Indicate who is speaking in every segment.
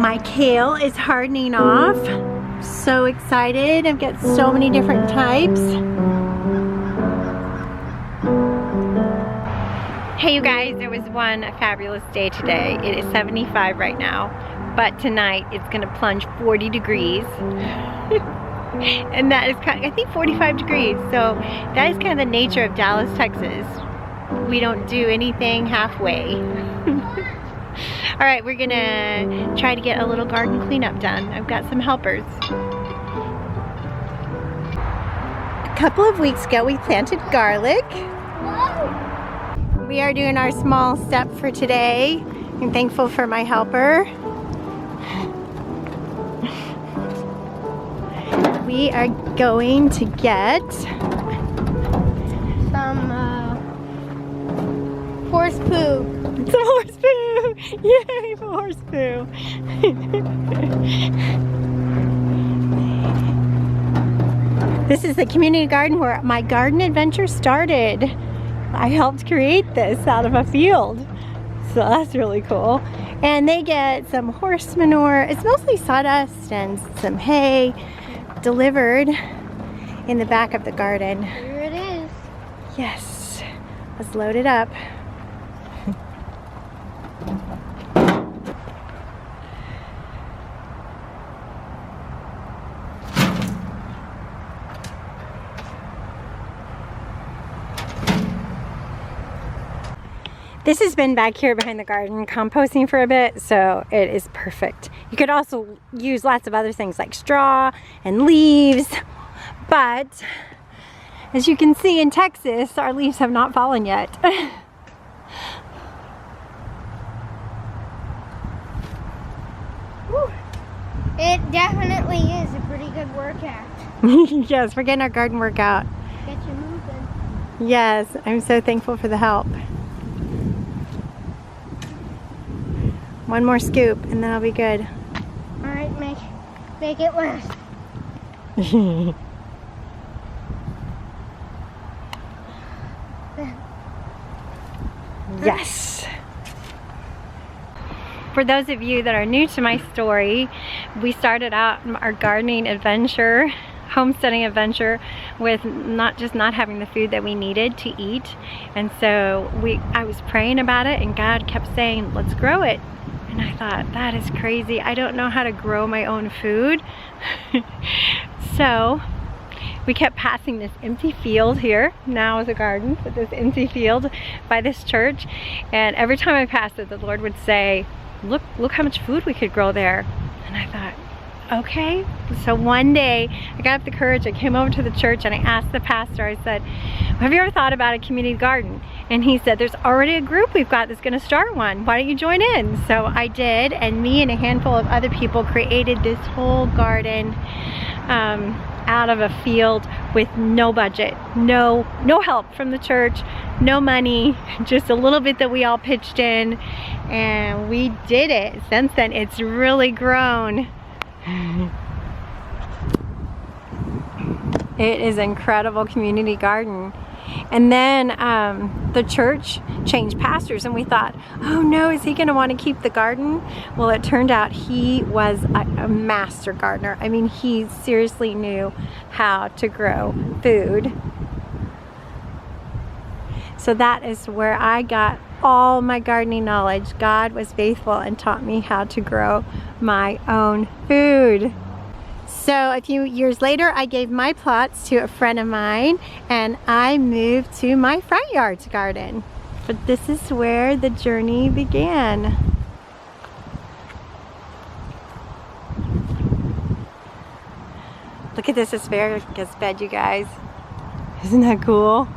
Speaker 1: My kale is hardening off. So excited. I've got so many different types. Hey you guys, it was one fabulous day today. It is 75 right now, but tonight it's gonna plunge 40 degrees. And that is kind of, I think 45 degrees. So that is kind of the nature of Dallas, Texas. We don't do anything halfway. All right, we're gonna try to get a little garden cleanup done. I've got some helpers. A couple of weeks ago, we planted garlic. We are doing our small step for today. I'm thankful for my helper. We are going to get
Speaker 2: some horse poo.
Speaker 1: Some horse poo! Yay, horse poo! This is the community garden where my garden adventure started. I helped create this out of a field. So that's really cool. And they get some horse manure. It's mostly sawdust and some hay delivered in the back of the garden.
Speaker 2: Here it is.
Speaker 1: Yes. Let's load it up. This has been back here behind the garden composting for a bit, so it is perfect. You could also use lots of other things like straw and leaves, but as you can see in Texas, our leaves have not fallen yet.
Speaker 2: It definitely is a pretty good workout.
Speaker 1: Yes, we're getting our garden workout.
Speaker 2: Get you moving.
Speaker 1: Yes, I'm so thankful for the help. One more scoop and then I'll be good.
Speaker 2: All right, make it last.
Speaker 1: Yes. For those of you that are new to my story, we started out our gardening adventure, homesteading adventure, with not having the food that we needed to eat. And so I was praying about it and God kept saying, let's grow it. And I thought, that is crazy. I don't know how to grow my own food. So we kept passing this empty field here. Now is a garden, but this empty field by this church. And every time I passed it, the Lord would say, look how much food we could grow there. And I thought, okay. So one day I got up the courage, I came over to the church and I asked the pastor, I said, have you ever thought about a community garden? And he said, there's already a group we've got that's gonna start one. Why don't you join in? So I did, and me and a handful of other people created this whole garden out of a field with no budget, no help from the church, no money, just a little bit that we all pitched in, and we did it. Since then, it's really grown. It is an incredible community garden. And then the church changed pastors and we thought, oh no, is he gonna want to keep the garden? Well, it turned out he was a master gardener. I mean, he seriously knew how to grow food. So that is where I got all my gardening knowledge. God was faithful and taught me how to grow my own food. So a few years later, I gave my plots to a friend of mine and I moved to my front yard to garden. But this is where the journey began. Look at this asparagus bed, you guys. Isn't that cool?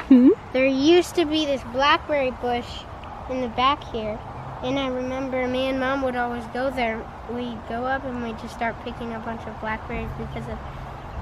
Speaker 2: And there used to be this blackberry bush in the back here. And I remember me and Mom would always go there. We'd go up and we'd just start picking a bunch of blackberries because of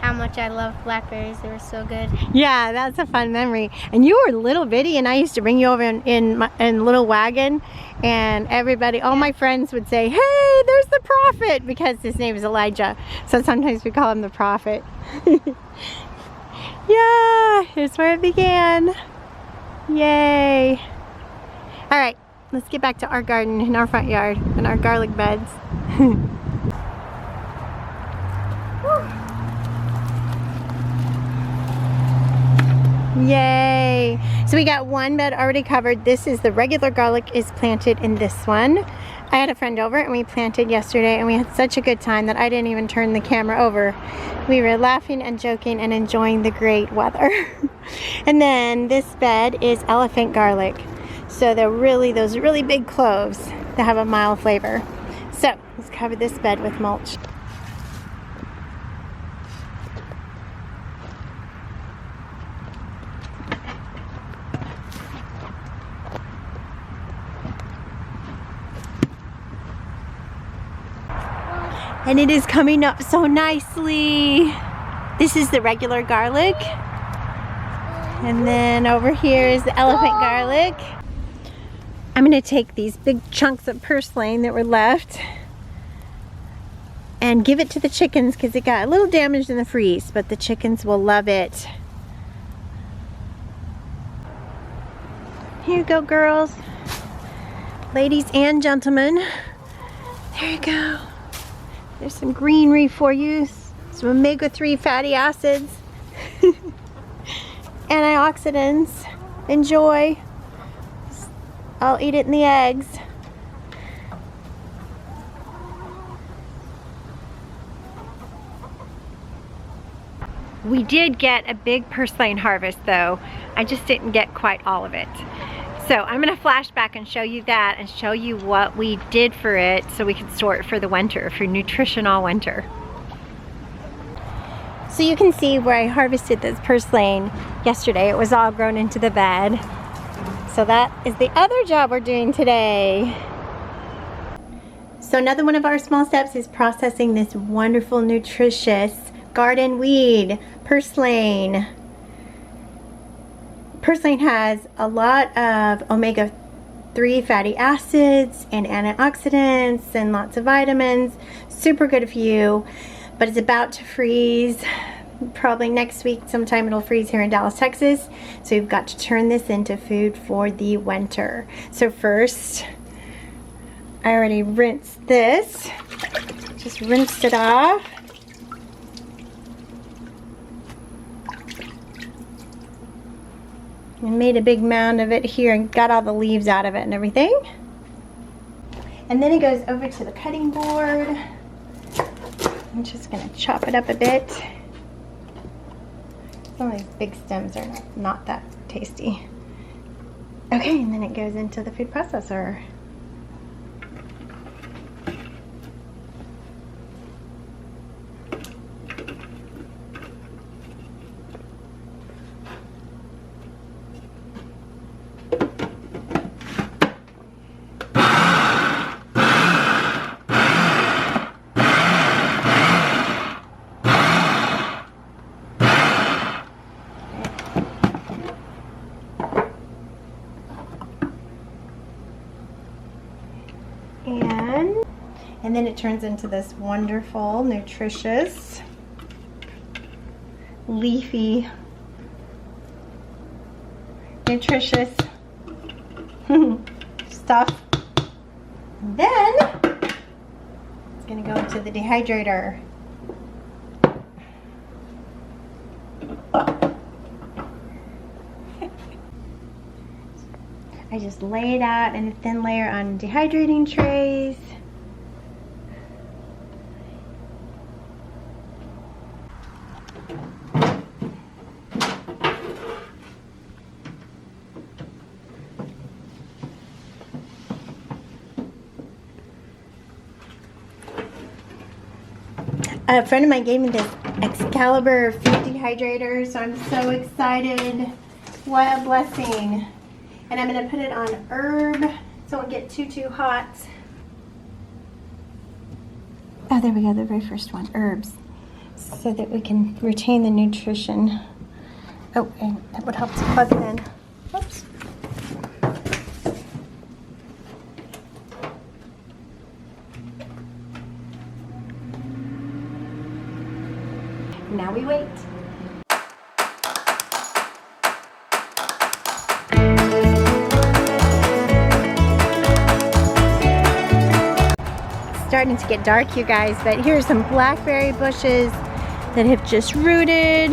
Speaker 2: how much I love blackberries. They were so good.
Speaker 1: Yeah, that's a fun memory. And you were little bitty and I used to bring you over in little wagon, and everybody, all my friends would say, hey, there's the prophet, because his name is Elijah. So sometimes we call him the prophet. Yeah, here's where it began. Yay. All right. let's get back to our garden in our front yard and our garlic beds. Yay! So we got one bed already covered. This is the regular garlic is planted in this one. I had a friend over and we planted yesterday and we had such a good time that I didn't even turn the camera over. We were laughing and joking and enjoying the great weather. And then this bed is elephant garlic. So they're really those really big cloves that have a mild flavor. So let's cover this bed with mulch. And it is coming up so nicely. This is the regular garlic. And then over here is the elephant garlic. I'm gonna take these big chunks of purslane that were left and give it to the chickens because it got a little damaged in the freeze, but the chickens will love it. Here you go, girls. Ladies and gentlemen. There you go. There's some greenery for you, some omega-3 fatty acids, antioxidants. Enjoy. I'll eat it in the eggs. We did get a big purslane harvest though. I just didn't get quite all of it. So I'm gonna flash back and show you that and show you what we did for it so we could store it for the winter, for nutrition all winter. So you can see where I harvested this purslane yesterday. It was all grown into the bed. So that is the other job we're doing today. So another one of our small steps is processing this wonderful, nutritious garden weed, purslane. Purslane has a lot of omega-3 fatty acids and antioxidants and lots of vitamins. Super good for you, but it's about to freeze. Probably next week sometime it'll freeze here in Dallas, Texas. So you've got to turn this into food for the winter. So first, I already rinsed this. Just rinsed it off. And made a big mound of it here and got all the leaves out of it and everything. And then it goes over to the cutting board. I'm just gonna chop it up a bit. Some of these big stems are not that tasty. Okay, and then it goes into the food processor. And then it turns into this wonderful, nutritious, leafy, nutritious stuff. And then it's gonna go into the dehydrator. I just lay it out in a thin layer on dehydrating trays. A friend of mine gave me this Excalibur food dehydrator, so I'm so excited. What a blessing. And I'm going to put it on herb so it won't get too hot. Oh, there we go, the very first one, herbs, so that we can retain the nutrition. Oh, and that would help to plug it in. Oops. Now we wait. starting to get dark, you guys, but here's some blackberry bushes that have just rooted.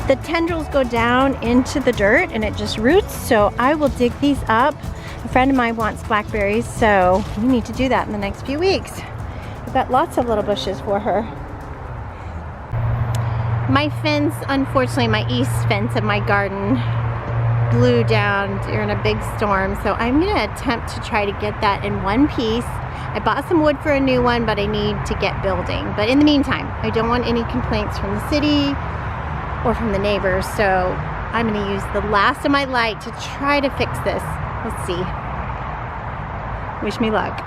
Speaker 1: The tendrils go down into the dirt and it just roots, so I will dig these up. A friend of mine wants blackberries, so we need to do that in the next few weeks. I've got lots of little bushes for her. My fence, unfortunately, my east fence of my garden blew down during a big storm, so I'm gonna attempt to try to get that in one piece. I bought some wood for a new one, but I need to get building. But in the meantime, I don't want any complaints from the city or from the neighbors, so I'm gonna use the last of my light to try to fix this. Let's see. Wish me luck.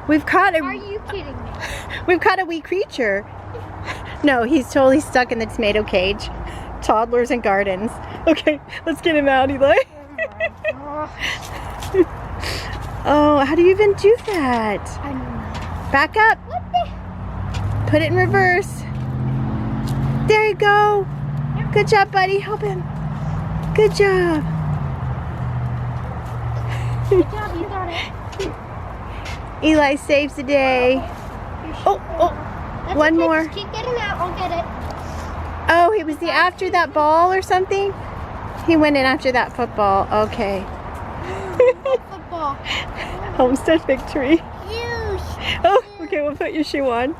Speaker 1: We've caught a...
Speaker 2: Are you kidding me?
Speaker 1: We've caught a wee creature. No, he's totally stuck in the tomato cage. Toddlers and gardens. Okay, let's get him out, Eli. Oh, how do you even do that?
Speaker 2: I don't know.
Speaker 1: Back up.
Speaker 2: What the?
Speaker 1: Put it in reverse. There you go. Good job, buddy. Help him. Good job.
Speaker 2: Good job, you got it.
Speaker 1: Eli saves the day. Oh,
Speaker 2: That's
Speaker 1: one
Speaker 2: okay,
Speaker 1: more.
Speaker 2: Just keep getting out, I'll get it.
Speaker 1: Oh, he was after that ball or something? He went in after that football. Okay.
Speaker 2: Football.
Speaker 1: Homestead victory.
Speaker 2: Huge.
Speaker 1: Oh, okay, we'll put your shoe on.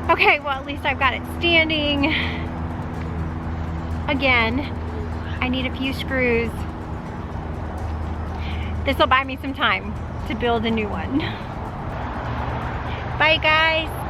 Speaker 1: Okay, well, at least I've got it standing. Again, I need a few screws. This will buy me some time to build a new one. Bye, guys.